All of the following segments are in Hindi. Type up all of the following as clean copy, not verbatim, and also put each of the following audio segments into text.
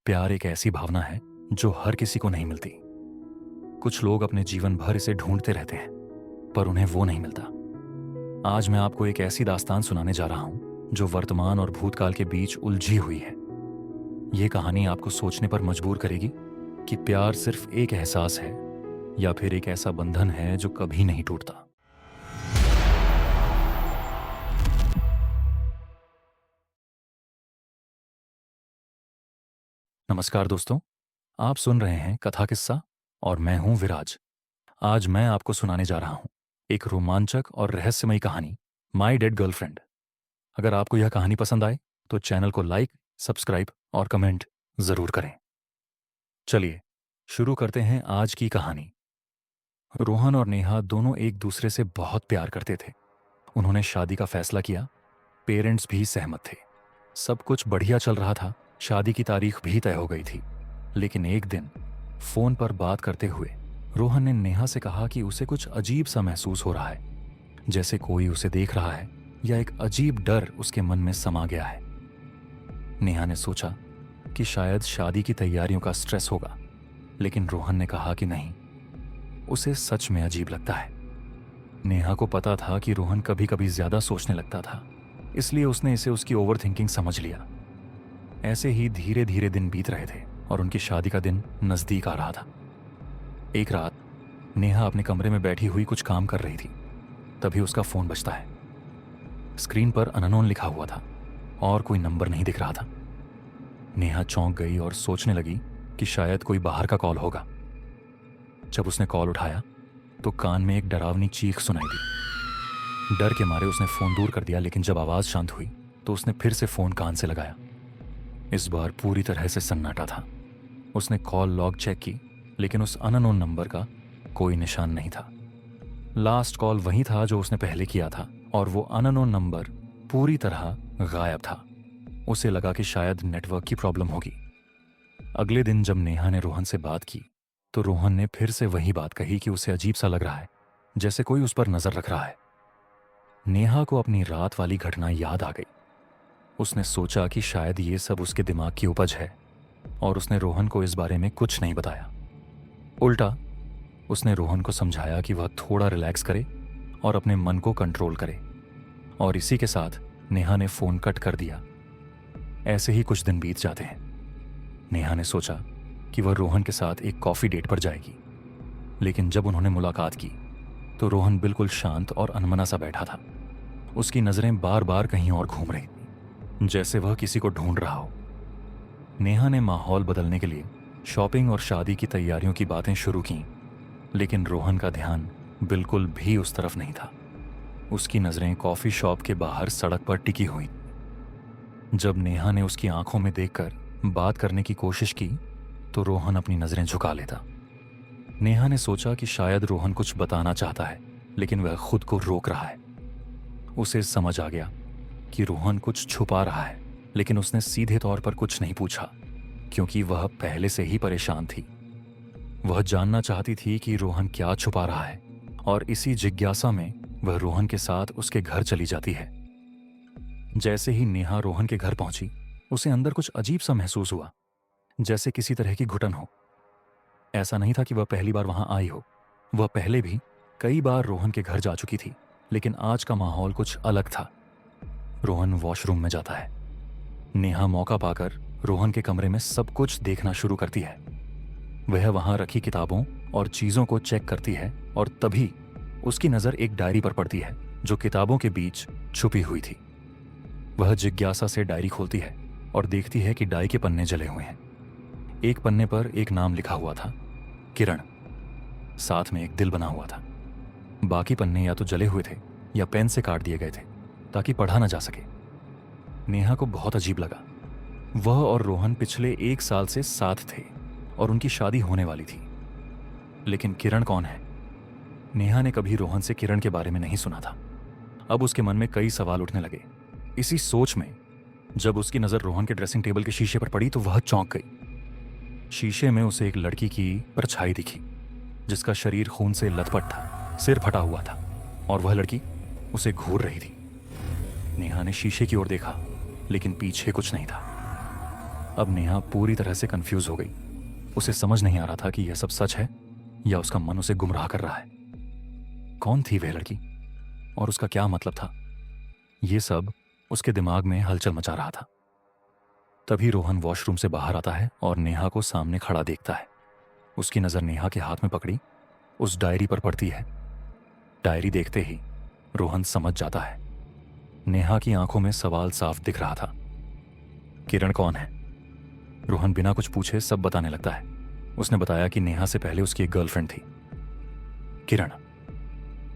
प्यार एक ऐसी भावना है जो हर किसी को नहीं मिलती। कुछ लोग अपने जीवन भर इसे ढूंढते रहते हैं, पर उन्हें वो नहीं मिलता। आज मैं आपको एक ऐसी दास्तान सुनाने जा रहा हूं जो वर्तमान और भूतकाल के बीच उलझी हुई है। ये कहानी आपको सोचने पर मजबूर करेगी कि प्यार सिर्फ एक एहसास है या फिर एक ऐसा बंधन है जो कभी नहीं टूटता। नमस्कार दोस्तों, आप सुन रहे हैं कथा किस्सा और मैं हूं विराज। आज मैं आपको सुनाने जा रहा हूं एक रोमांचक और रहस्यमयी कहानी, माई डेड गर्लफ्रेंड। अगर आपको यह कहानी पसंद आए तो चैनल को लाइक, सब्सक्राइब और कमेंट जरूर करें। चलिए शुरू करते हैं आज की कहानी। रोहन और नेहा दोनों एक दूसरे से बहुत प्यार करते थे। उन्होंने शादी का फैसला किया, पेरेंट्स भी सहमत थे, सब कुछ बढ़िया चल रहा था। शादी की तारीख भी तय हो गई थी। लेकिन एक दिन फोन पर बात करते हुए रोहन ने नेहा से कहा कि उसे कुछ अजीब सा महसूस हो रहा है, जैसे कोई उसे देख रहा है या एक अजीब डर उसके मन में समा गया है। नेहा ने सोचा कि शायद शादी की तैयारियों का स्ट्रेस होगा, लेकिन रोहन ने कहा कि नहीं, उसे सच में अजीब लगता है। नेहा को पता था कि रोहन कभी कभी ज्यादा सोचने लगता था, इसलिए उसने इसे उसकी ओवर थिंकिंग समझ लिया। ऐसे ही धीरे धीरे दिन बीत रहे थे और उनकी शादी का दिन नजदीक आ रहा था। एक रात नेहा अपने कमरे में बैठी हुई कुछ काम कर रही थी, तभी उसका फोन बजता है। स्क्रीन पर अननोन लिखा हुआ था और कोई नंबर नहीं दिख रहा था। नेहा चौंक गई और सोचने लगी कि शायद कोई बाहर का कॉल होगा। जब उसने कॉल उठाया तो कान में एक डरावनी चीख सुनाई दी। डर के मारे उसने फोन दूर कर दिया, लेकिन जब आवाज शांत हुई तो उसने फिर से फोन कान से लगाया। इस बार पूरी तरह से सन्नाटा था। उसने कॉल लॉग चेक की, लेकिन उस अननोन नंबर का कोई निशान नहीं था। लास्ट कॉल वही था जो उसने पहले किया था, और वो अननोन नंबर पूरी तरह गायब था। उसे लगा कि शायद नेटवर्क की प्रॉब्लम होगी। अगले दिन जब नेहा ने रोहन से बात की तो रोहन ने फिर से वही बात कही कि उसे अजीब सा लग रहा है, जैसे कोई उस पर नजर रख रहा है। नेहा को अपनी रात वाली घटना याद आ गई। उसने सोचा कि शायद ये सब उसके दिमाग की उपज है, और उसने रोहन को इस बारे में कुछ नहीं बताया। उल्टा उसने रोहन को समझाया कि वह थोड़ा रिलैक्स करे और अपने मन को कंट्रोल करे, और इसी के साथ नेहा ने फोन कट कर दिया। ऐसे ही कुछ दिन बीत जाते हैं। नेहा ने सोचा कि वह रोहन के साथ एक कॉफी डेट पर जाएगी, लेकिन जब उन्होंने मुलाकात की तो रोहन बिल्कुल शांत और अनमना सा बैठा था। उसकी नजरें बार बार कहीं और घूम रही थी, जैसे वह किसी को ढूंढ रहा हो। नेहा ने माहौल बदलने के लिए शॉपिंग और शादी की तैयारियों की बातें शुरू की, लेकिन रोहन का ध्यान बिल्कुल भी उस तरफ नहीं था। उसकी नजरें कॉफी शॉप के बाहर सड़क पर टिकी हुई। जब नेहा ने उसकी आंखों में देखकर बात करने की कोशिश की तो रोहन अपनी नजरें झुका लेता। नेहा ने सोचा कि शायद रोहन कुछ बताना चाहता है, लेकिन वह खुद को रोक रहा है। उसे समझ आ गया कि रोहन कुछ छुपा रहा है, लेकिन उसने सीधे तौर पर कुछ नहीं पूछा, क्योंकि वह पहले से ही परेशान थी। वह जानना चाहती थी कि रोहन क्या छुपा रहा है, और इसी जिज्ञासा में वह रोहन के साथ उसके घर चली जाती है। जैसे ही नेहा रोहन के घर पहुंची, उसे अंदर कुछ अजीब सा महसूस हुआ, जैसे किसी तरह की घुटन हो। ऐसा नहीं था कि वह पहली बार वहां आई हो। वह पहले भी कई बार रोहन के घर जा चुकी थी, लेकिन आज का माहौल कुछ अलग था। रोहन वॉशरूम में जाता है। नेहा मौका पाकर रोहन के कमरे में सब कुछ देखना शुरू करती है। वह वहां रखी किताबों और चीजों को चेक करती है, और तभी उसकी नजर एक डायरी पर पड़ती है जो किताबों के बीच छुपी हुई थी। वह जिज्ञासा से डायरी खोलती है और देखती है कि डायरी के पन्ने जले हुए हैं। एक पन्ने पर एक नाम लिखा हुआ था, किरण। साथ में एक दिल बना हुआ था। बाकी पन्ने या तो जले हुए थे या पेन से काट दिए गए थे ताकि पढ़ा ना जा सके। नेहा को बहुत अजीब लगा। वह और रोहन पिछले 1 साल से साथ थे और उनकी शादी होने वाली थी, लेकिन किरण कौन है? नेहा ने कभी रोहन से किरण के बारे में नहीं सुना था। अब उसके मन में कई सवाल उठने लगे। इसी सोच में जब उसकी नजर रोहन के ड्रेसिंग टेबल के शीशे पर पड़ी तो वह चौंक गई। शीशे में उसे एक लड़की की परछाई दिखी, जिसका शरीर खून से लथपथ था, सिर फटा हुआ था, और वह लड़की उसे घूर रही थी। नेहा ने शीशे की ओर देखा, लेकिन पीछे कुछ नहीं था। अब नेहा पूरी तरह से कंफ्यूज हो गई। उसे समझ नहीं आ रहा था कि यह सब सच है या उसका मन उसे गुमराह कर रहा है। कौन थी वह लड़की और उसका क्या मतलब था? यह सब उसके दिमाग में हलचल मचा रहा था। तभी रोहन वॉशरूम से बाहर आता है और नेहा को सामने खड़ा देखता है। उसकी नजर नेहा के हाथ में पकड़ी उस डायरी पर पड़ती है। डायरी देखते ही रोहन समझ जाता है। नेहा की आंखों में सवाल साफ दिख रहा था। किरण कौन है? रोहन बिना कुछ पूछे सब बताने लगता है। उसने बताया कि नेहा से पहले उसकी एक गर्लफ्रेंड थी, किरण।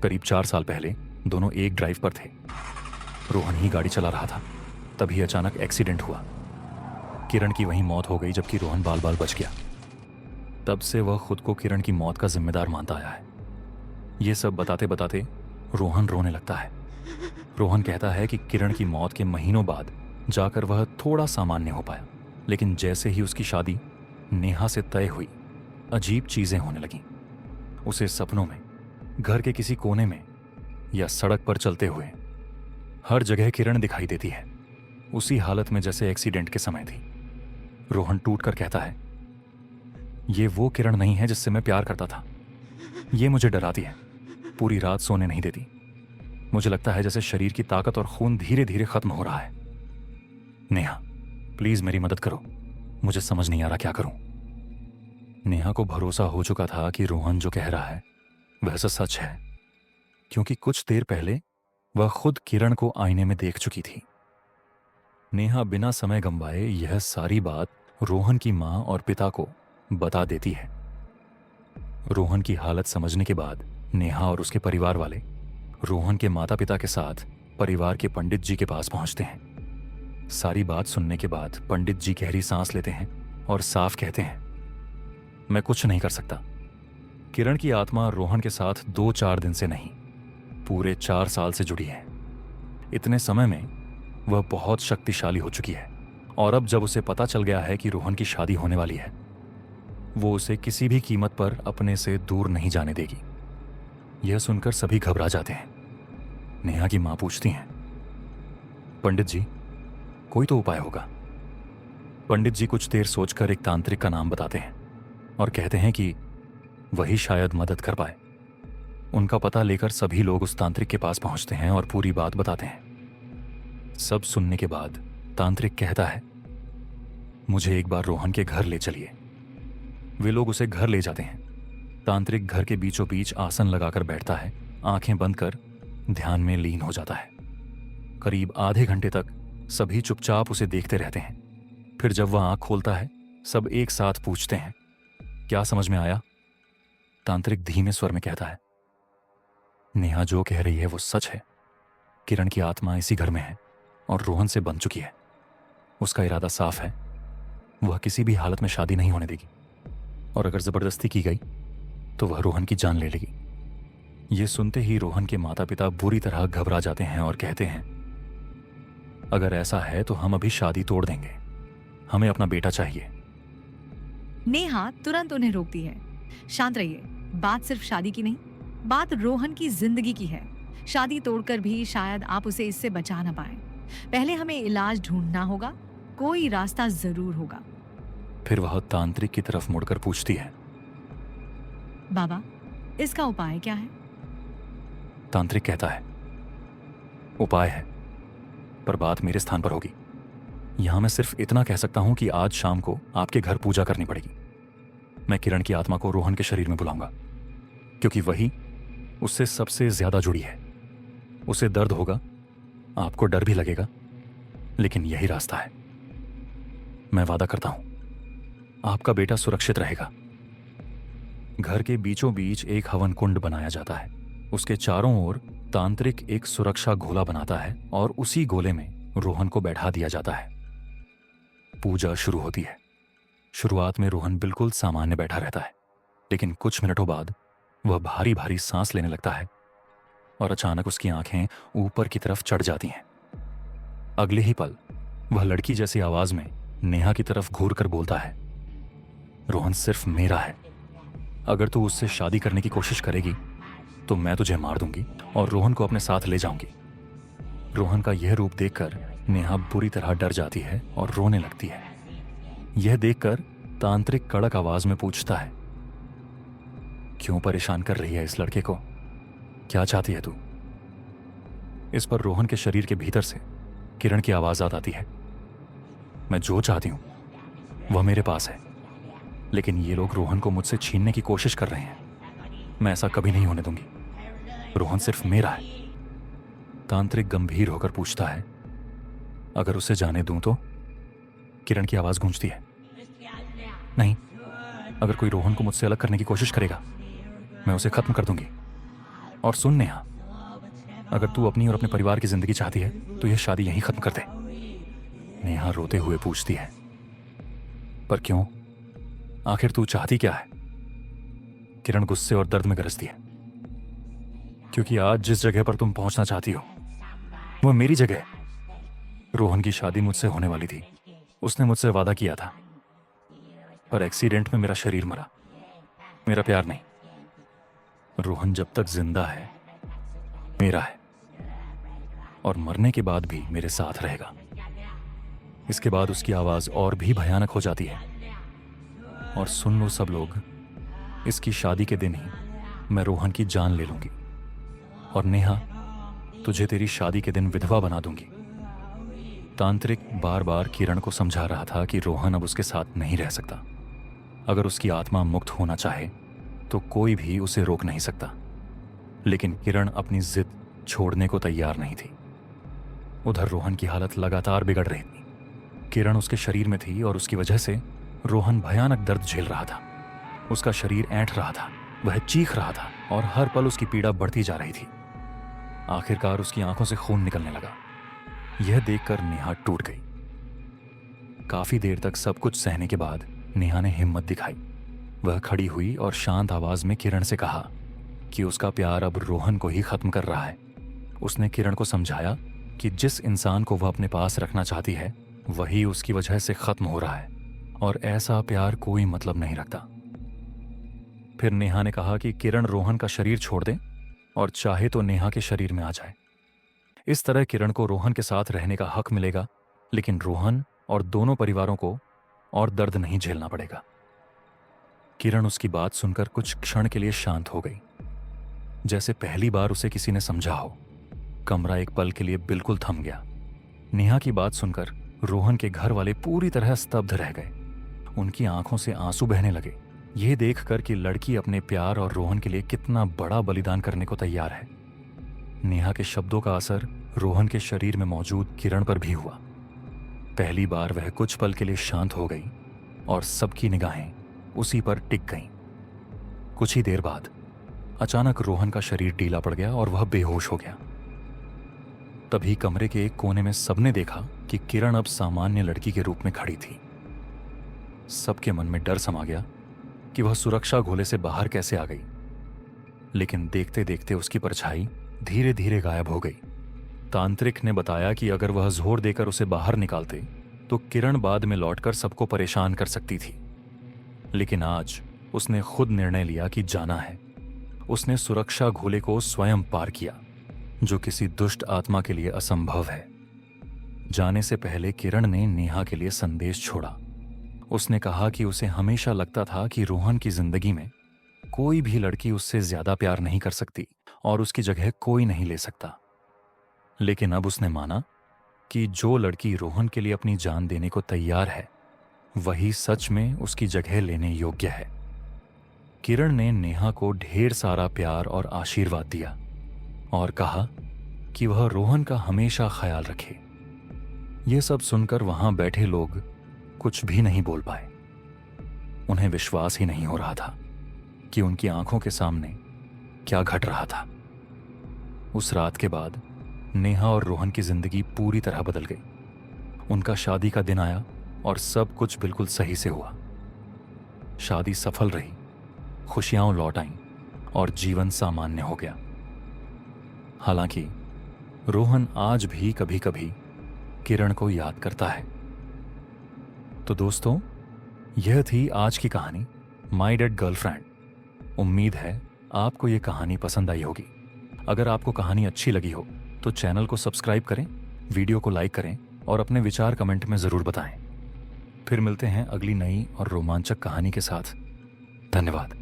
करीब 4 साल पहले दोनों एक ड्राइव पर थे। रोहन ही गाड़ी चला रहा था, तभी अचानक एक्सीडेंट हुआ। किरण की वहीं मौत हो गई जबकि रोहन बाल बाल बच गया। तब से वह खुद को किरण की मौत का जिम्मेदार मानता आया है। यह सब बताते बताते रोहन रोने लगता है। रोहन कहता है कि किरण की मौत के महीनों बाद जाकर वह थोड़ा सामान्य हो पाया, लेकिन जैसे ही उसकी शादी नेहा से तय हुई, अजीब चीजें होने लगीं। उसे सपनों में, घर के किसी कोने में या सड़क पर चलते हुए हर जगह किरण दिखाई देती है, उसी हालत में जैसे एक्सीडेंट के समय थी। रोहन टूट कर कहता है, ये वो किरण नहीं है जिससे मैं प्यार करता था। ये मुझे डराती है, पूरी रात सोने नहीं देती। मुझे लगता है जैसे शरीर की ताकत और खून धीरे धीरे खत्म हो रहा है। नेहा, प्लीज मेरी मदद करो, मुझे समझ नहीं आ रहा क्या करूं। नेहा को भरोसा हो चुका था कि रोहन जो कह रहा है वह सच है, क्योंकि कुछ देर पहले वह खुद किरण को आईने में देख चुकी थी। नेहा बिना समय गंवाए यह सारी बात रोहन की मां और पिता को बता देती है। रोहन की हालत समझने के बाद नेहा और उसके परिवार वाले रोहन के माता पिता के साथ परिवार के पंडित जी के पास पहुंचते हैं। सारी बात सुनने के बाद पंडित जी गहरी सांस लेते हैं और साफ कहते हैं, मैं कुछ नहीं कर सकता। किरण की आत्मा रोहन के साथ 2-4 दिन से नहीं, पूरे 4 साल से जुड़ी है। इतने समय में वह बहुत शक्तिशाली हो चुकी है और अब जब उसे पता चल गया है कि रोहन की शादी होने वाली है, वो उसे किसी भी कीमत पर अपने से दूर नहीं जाने देगी। यह सुनकर सभी घबरा जाते हैं। नेहा की मां पूछती हैं, पंडित जी, कोई तो उपाय होगा। पंडित जी कुछ देर सोचकर एक तांत्रिक का नाम बताते हैं और कहते हैं कि वही शायद मदद कर पाए। उनका पता लेकर सभी लोग उस तांत्रिक के पास पहुंचते हैं और पूरी बात बताते हैं। सब सुनने के बाद तांत्रिक कहता है, मुझे एक बार रोहन के घर ले चलिए। वे लोग उसे घर ले जाते हैं। तांत्रिक घर के बीचों बीच आसन लगाकर बैठता है, आंखें बंद कर ध्यान में लीन हो जाता है। करीब आधे घंटे तक सभी चुपचाप उसे देखते रहते हैं। फिर जब वह आंख खोलता है, सब एक साथ पूछते हैं, क्या समझ में आया? तांत्रिक धीमे स्वर में कहता है, नेहा जो कह रही है वो सच है। किरण की आत्मा इसी घर में है और रोहन से बन चुकी है। उसका इरादा साफ है, वह किसी भी हालत में शादी नहीं होने देगी और अगर जबरदस्ती की गई तो वह रोहन की जान ले लेगी। यह सुनते ही रोहन के माता पिता बुरी तरह घबरा जाते हैं और कहते हैं, अगर ऐसा है तो हम अभी शादी तोड़ देंगे, हमें अपना बेटा चाहिए। नेहा तुरंत उन्हें रोकती है, शांत रहिए, बात सिर्फ शादी की नहीं, बात रोहन की जिंदगी की है। शादी तोड़कर भी शायद आप उसे इससे बचा ना पाए। पहले हमें इलाज ढूंढना होगा, कोई रास्ता जरूर होगा। फिर वह तांत्रिक की तरफ मुड़कर पूछती है, बाबा, इसका उपाय क्या है? तांत्रिक कहता है, उपाय है, पर बात मेरे स्थान पर होगी। यहां मैं सिर्फ इतना कह सकता हूं कि आज शाम को आपके घर पूजा करनी पड़ेगी। मैं किरण की आत्मा को रोहन के शरीर में बुलाऊंगा, क्योंकि वही उससे सबसे ज्यादा जुड़ी है। उसे दर्द होगा, आपको डर भी लगेगा, लेकिन यही रास्ता है। मैं वादा करता हूं, आपका बेटा सुरक्षित रहेगा। घर के बीचों बीच एक हवन कुंड बनाया जाता है। उसके चारों ओर तांत्रिक एक सुरक्षा गोला बनाता है और उसी गोले में रोहन को बैठा दिया जाता है। पूजा शुरू होती है। शुरुआत में रोहन बिल्कुल सामान्य बैठा रहता है, लेकिन कुछ मिनटों बाद वह भारी भारी सांस लेने लगता है और अचानक उसकी आंखें ऊपर की तरफ चढ़ जाती हैं। अगले ही पल वह लड़की जैसी आवाज में नेहा की तरफ घूर कर बोलता है, रोहन सिर्फ मेरा है। अगर तू उससे शादी करने की कोशिश करेगी तो मैं तुझे मार दूंगी और रोहन को अपने साथ ले जाऊंगी। रोहन का यह रूप देखकर नेहा बुरी तरह डर जाती है और रोने लगती है। यह देखकर तांत्रिक कड़क आवाज में पूछता है, क्यों परेशान कर रही है इस लड़के को? क्या चाहती है तू? इस पर रोहन के शरीर के भीतर से किरण की आवाज आती है, मैं जो चाहती हूं वह मेरे पास है, लेकिन ये लोग रोहन को मुझसे छीनने की कोशिश कर रहे हैं। मैं ऐसा कभी नहीं होने दूंगी। रोहन सिर्फ मेरा है। तांत्रिक गंभीर होकर पूछता है, अगर उसे जाने दूं तो? किरण की आवाज गूंजती है, नहीं, अगर कोई रोहन को मुझसे अलग करने की कोशिश करेगा मैं उसे खत्म कर दूंगी। और सुन नेहा, अगर तू अपनी और अपने परिवार की जिंदगी चाहती है तो यह शादी यहीं खत्म कर दे। नेहा रोते हुए पूछती है, पर क्यों? आखिर तू चाहती क्या है? किरण गुस्से और दर्द में गरजती है, क्योंकि आज जिस जगह पर तुम पहुंचना चाहती हो वह मेरी जगह है। रोहन की शादी मुझसे होने वाली थी, उसने मुझसे वादा किया था, पर एक्सीडेंट में मेरा शरीर मरा, मेरा प्यार नहीं। रोहन जब तक जिंदा है मेरा है, और मरने के बाद भी मेरे साथ रहेगा। इसके बाद उसकी आवाज और भी भयानक हो जाती है, और सुन लो सब लोग, इसकी शादी के दिन ही मैं रोहन की जान ले लूंगी, और नेहा तुझे तेरी शादी के दिन विधवा बना दूंगी। तांत्रिक बार बार किरण को समझा रहा था कि रोहन अब उसके साथ नहीं रह सकता। अगर उसकी आत्मा मुक्त होना चाहे तो कोई भी उसे रोक नहीं सकता, लेकिन किरण अपनी जिद छोड़ने को तैयार नहीं थी। उधर रोहन की हालत लगातार बिगड़ रही थी। किरण उसके शरीर में थी और उसकी वजह से रोहन भयानक दर्द झेल रहा था। उसका शरीर ऐंठ रहा था, वह चीख रहा था और हर पल उसकी पीड़ा बढ़ती जा रही थी। आखिरकार उसकी आंखों से खून निकलने लगा। यह देखकर नेहा टूट गई। काफी देर तक सब कुछ सहने के बाद नेहा ने हिम्मत दिखाई। वह खड़ी हुई और शांत आवाज में किरण से कहा कि उसका प्यार अब रोहन को ही खत्म कर रहा है। उसने किरण को समझाया कि जिस इंसान को वह अपने पास रखना चाहती है वही उसकी वजह से खत्म हो रहा है, और ऐसा प्यार कोई मतलब नहीं रखता। फिर नेहा ने कहा कि किरण रोहन का शरीर छोड़ दे और चाहे तो नेहा के शरीर में आ जाए। इस तरह किरण को रोहन के साथ रहने का हक मिलेगा, लेकिन रोहन और दोनों परिवारों को और दर्द नहीं झेलना पड़ेगा। किरण उसकी बात सुनकर कुछ क्षण के लिए शांत हो गई, जैसे पहली बार उसे किसी ने समझा हो। कमरा एक पल के लिए बिल्कुल थम गया। नेहा की बात सुनकर रोहन के घर वाले पूरी तरह स्तब्ध रह गए। उनकी आंखों से आंसू बहने लगे, यह देखकर कि लड़की अपने प्यार और रोहन के लिए कितना बड़ा बलिदान करने को तैयार है। नेहा के शब्दों का असर रोहन के शरीर में मौजूद किरण पर भी हुआ। पहली बार वह कुछ पल के लिए शांत हो गई और सबकी निगाहें उसी पर टिक गईं। कुछ ही देर बाद अचानक रोहन का शरीर ढीला पड़ गया और वह बेहोश हो गया। तभी कमरे के एक कोने में सबने देखा कि किरण अब सामान्य लड़की के रूप में खड़ी थी। सबके मन में डर समा गया कि वह सुरक्षा घोले से बाहर कैसे आ गई, लेकिन देखते देखते उसकी परछाई धीरे धीरे गायब हो गई। तांत्रिक ने बताया कि अगर वह जोर देकर उसे बाहर निकालते तो किरण बाद में लौटकर सबको परेशान कर सकती थी, लेकिन आज उसने खुद निर्णय लिया कि जाना है। उसने सुरक्षा घोले को स्वयं पार किया, जो किसी दुष्ट आत्मा के लिए असंभव है। जाने से पहले किरण ने नेहा के लिए संदेश छोड़ा। उसने कहा कि उसे हमेशा लगता था कि रोहन की जिंदगी में कोई भी लड़की उससे ज्यादा प्यार नहीं कर सकती और उसकी जगह कोई नहीं ले सकता, लेकिन अब उसने माना कि जो लड़की रोहन के लिए अपनी जान देने को तैयार है वही सच में उसकी जगह लेने योग्य है। किरण ने नेहा को ढेर सारा प्यार और आशीर्वाद दिया और कहा कि वह रोहन का हमेशा ख्याल रखे। यह सब सुनकर वहां बैठे लोग कुछ भी नहीं बोल पाए। उन्हें विश्वास ही नहीं हो रहा था कि उनकी आंखों के सामने क्या घट रहा था। उस रात के बाद नेहा और रोहन की जिंदगी पूरी तरह बदल गई। उनका शादी का दिन आया और सब कुछ बिल्कुल सही से हुआ। शादी सफल रही, खुशियां लौट आईं और जीवन सामान्य हो गया। हालांकि रोहन आज भी कभी कभी किरण को याद करता है। तो दोस्तों, यह थी आज की कहानी माय डेड गर्लफ्रेंड। उम्मीद है आपको यह कहानी पसंद आई होगी। अगर आपको कहानी अच्छी लगी हो तो चैनल को सब्सक्राइब करें, वीडियो को लाइक करें और अपने विचार कमेंट में जरूर बताएं। फिर मिलते हैं अगली नई और रोमांचक कहानी के साथ। धन्यवाद।